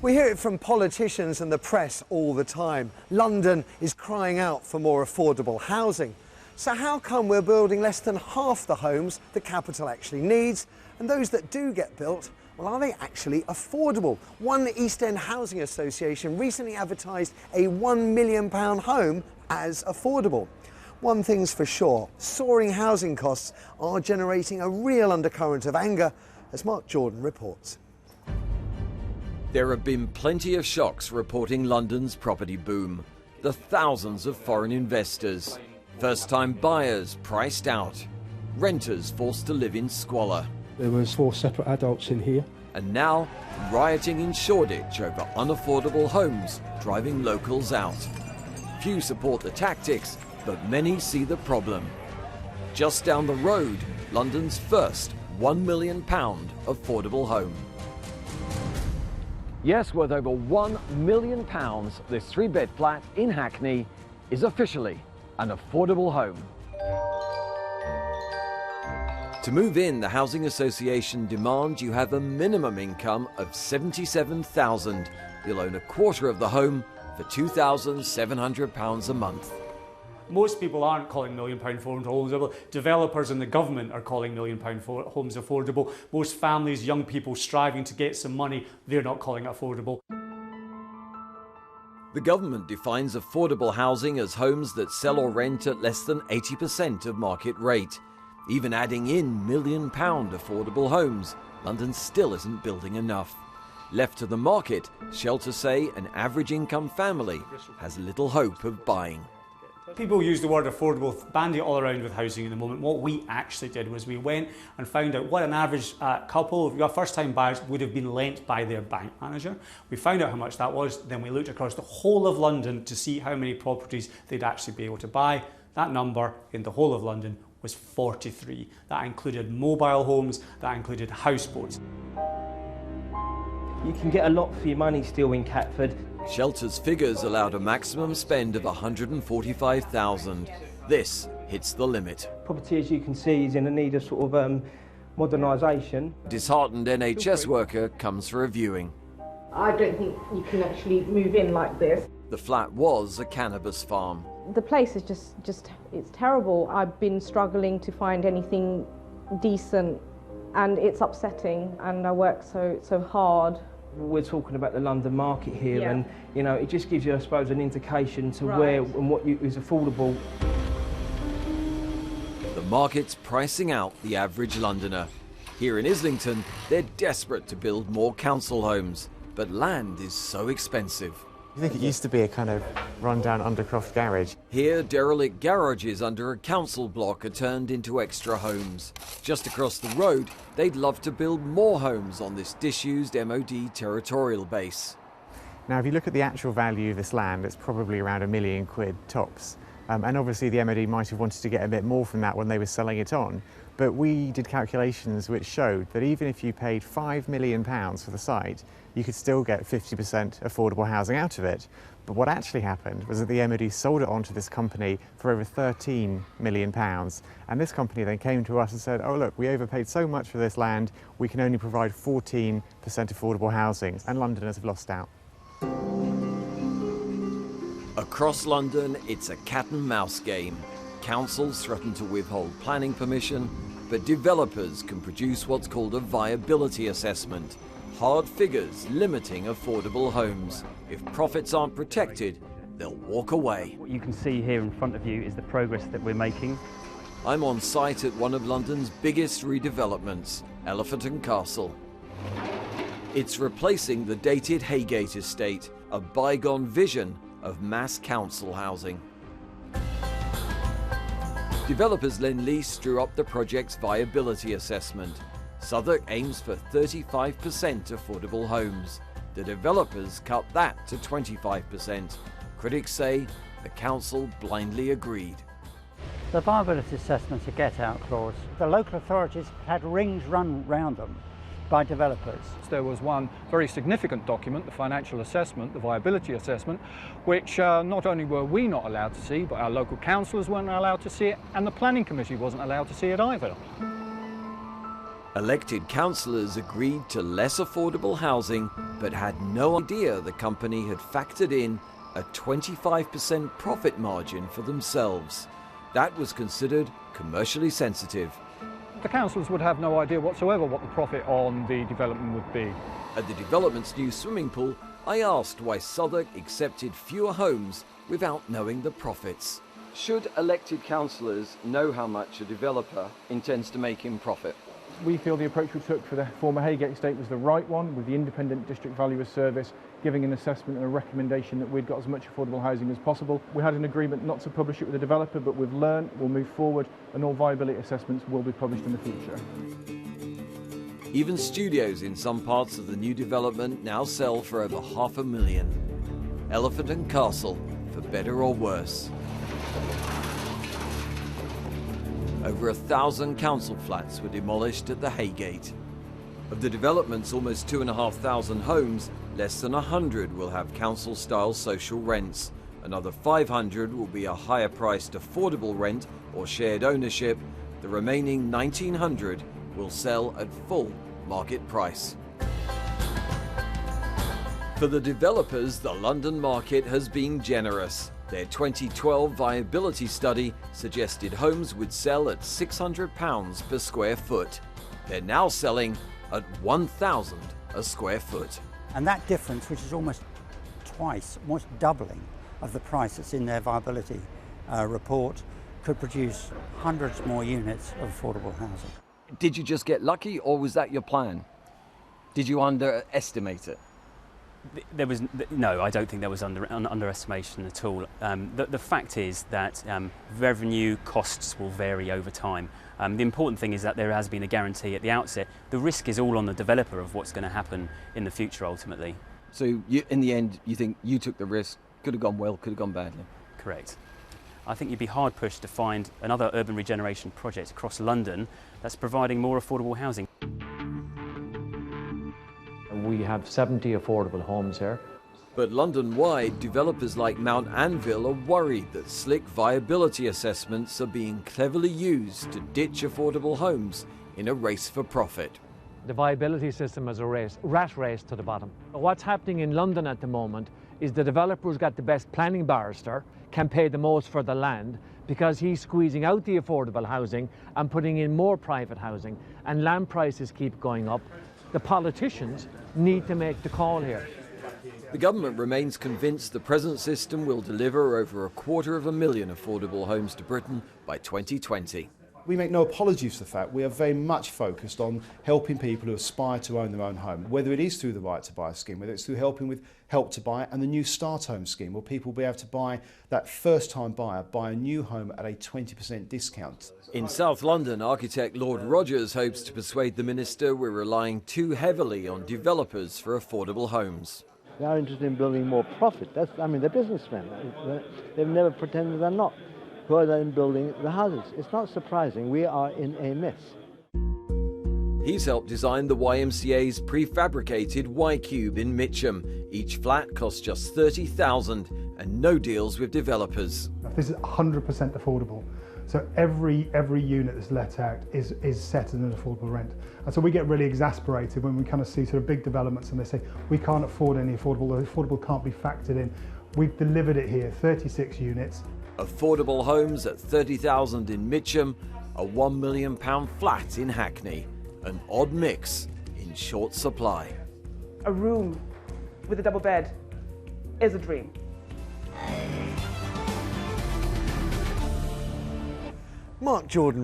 We hear it from politicians and the press all the time. London is crying out for more affordable housing. So how come we're building less than half the homes the capital actually needs? And those that do get built, well, are they actually affordable? One East End housing association recently advertised a £1 million home as affordable. One thing's for sure, soaring housing costs are generating a real undercurrent of anger, as Mark Jordan reports. There have been plenty of shocks reporting London's property boom. The thousands of foreign investors, first-time buyers priced out, renters forced to live in squalor. There was 4 separate adults in here. And now, rioting in Shoreditch over unaffordable homes, driving locals out. Few support the tactics, but many see the problem. Just down the road, London's first £1 million affordable home. Yes, worth over £1 million, this 3-bed flat in Hackney is officially an affordable home. To move in, the Housing Association demands you have a minimum income of £77,000. You'll own a quarter of the home for £2,700 a month. Most people aren't calling £1 million homes. Developers and the government are calling £1 million homes affordable. Most families, young people striving to get some money, they're not calling it affordable. The government defines affordable housing as homes that sell or rent at less than 80% of market rate. Even adding in £1 million affordable homes, London still isn't building enough. Left to the market, shelters say an average income family has little hope of buying. People use the word affordable, bandy it all around with housing at the moment. What we actually did was we went and found out what an average couple of first-time buyers would have been lent by their bank manager. We found out how much that was, then we looked across the whole of London to see how many properties they'd actually be able to buy. That number in the whole of London was 43. That included mobile homes, that included houseboats. You can get a lot for your money still in Catford. Shelter's figures allowed a maximum spend of £145,000. This hits the limit. Property, as you can see, is in a need of sort of modernisation. Disheartened NHS worker comes for a viewing. I don't think you can actually move in like this. The flat was a cannabis farm. The place is just it's terrible. I've been struggling to find anything decent and it's upsetting, and I work so hard. We're talking about the London market here, yeah. And you know, it just gives you, I suppose, an indication to where and what is affordable. The market's pricing out the average Londoner. Here in Islington, they're desperate to build more council homes, but land is so expensive. I think it used to be a kind of run-down undercroft garage. Here, derelict garages under a council block are turned into extra homes. Just across the road, they'd love to build more homes on this disused MOD territorial base. Now, if you look at the actual value of this land, it's probably around £1 million tops. And obviously the MOD might have wanted to get a bit more from that when they were selling it on. But we did calculations which showed that even if you paid £5 million for the site, you could still get 50% affordable housing out of it. But what actually happened was that the MOD sold it on to this company for over £13 million. And this company then came to us and said, oh look, we overpaid so much for this land, we can only provide 14% affordable housing. And Londoners have lost out. Across London, it's a cat and mouse game. Councils threaten to withhold planning permission, but developers can produce what's called a viability assessment. Hard figures limiting affordable homes. If profits aren't protected, they'll walk away. What you can see here in front of you is the progress that we're making. I'm on site at one of London's biggest redevelopments, Elephant and Castle. It's replacing the dated Heygate estate, a bygone vision of mass council housing. Developers Lend Lease drew up the project's viability assessment. Southwark aims for 35% affordable homes. The developers cut that to 25%. Critics say the council blindly agreed. The viability assessment's a get-out clause. The local authorities had rings run round them by developers. There was one very significant document, the financial assessment, the viability assessment, which not only were we not allowed to see, but our local councillors weren't allowed to see it, and the planning committee wasn't allowed to see it either. Elected councillors agreed to less affordable housing, but had no idea the company had factored in a 25% profit margin for themselves. That was considered commercially sensitive. The councillors would have no idea whatsoever what the profit on the development would be. At the development's new swimming pool, I asked why Southwark accepted fewer homes without knowing the profits. Should elected councillors know how much a developer intends to make in profit? We feel the approach we took for the former Heygate estate was the right one, with the independent district valuer service giving an assessment and a recommendation that we'd got as much affordable housing as possible. We had an agreement not to publish it with the developer, but we've learned, we'll move forward, and all viability assessments will be published in the future. Even studios in some parts of the new development now sell for over $500,000. Elephant and Castle, for better or worse. Over 1,000 council flats were demolished at the Heygate. Of the development's almost 2,500 homes, less than 100 will have council-style social rents. Another 500 will be a higher-priced affordable rent or shared ownership. The remaining 1,900 will sell at full market price. For the developers, the London market has been generous. Their 2012 viability study suggested homes would sell at £600 per square foot. They're now selling at £1,000 a square foot. And that difference, which is almost twice, almost doubling of the price that's in their viability report, could produce hundreds more units of affordable housing. Did you just get lucky, or was that your plan? Did you underestimate it? There was no. I don't think there was underestimation at all. The fact is that revenue costs will vary over time. The important thing is that there has been a guarantee at the outset. The risk is all on the developer of what's going to happen in the future ultimately. So in the end, you think you took the risk? Could have gone well, could have gone badly. Correct. I think you'd be hard pushed to find another urban regeneration project across London that's providing more affordable housing. We have 70 affordable homes here. But London-wide, developers like Mount Anville are worried that slick viability assessments are being cleverly used to ditch affordable homes in a race for profit. The viability system is a rat race to the bottom. What's happening in London at the moment is the developer who's got the best planning barrister can pay the most for the land because he's squeezing out the affordable housing and putting in more private housing, and land prices keep going up. The politicians need to make the call here. The government remains convinced the present system will deliver over 250,000 affordable homes to Britain by 2020. We make no apologies for the fact we are very much focused on helping people who aspire to own their own home, whether it is through the Right to Buy scheme, whether it's through helping with Help to Buy and the new Start Home scheme, where people will be able to buy, that first-time buyer, buy a new home at a 20% discount. In South London, architect Lord Rogers hopes to persuade the minister we're relying too heavily on developers for affordable homes. They are interested in building more profit. They're businessmen. They've never pretended they're not. Who are then building the houses? It's not surprising. We are in a mess. He's helped design the YMCA's prefabricated Y-Cube in Mitcham. Each flat costs just $30,000 and no deals with developers. This is 100% affordable. So every unit that's let out is set at an affordable rent. And so we get really exasperated when we kind of see sort of big developments and they say, we can't afford any affordable, the affordable can't be factored in. We've delivered it here, 36 units. Affordable homes at $30,000 in Mitcham, a £1 million flat in Hackney. An odd mix in short supply. A room with a double bed is a dream. Mark Jordan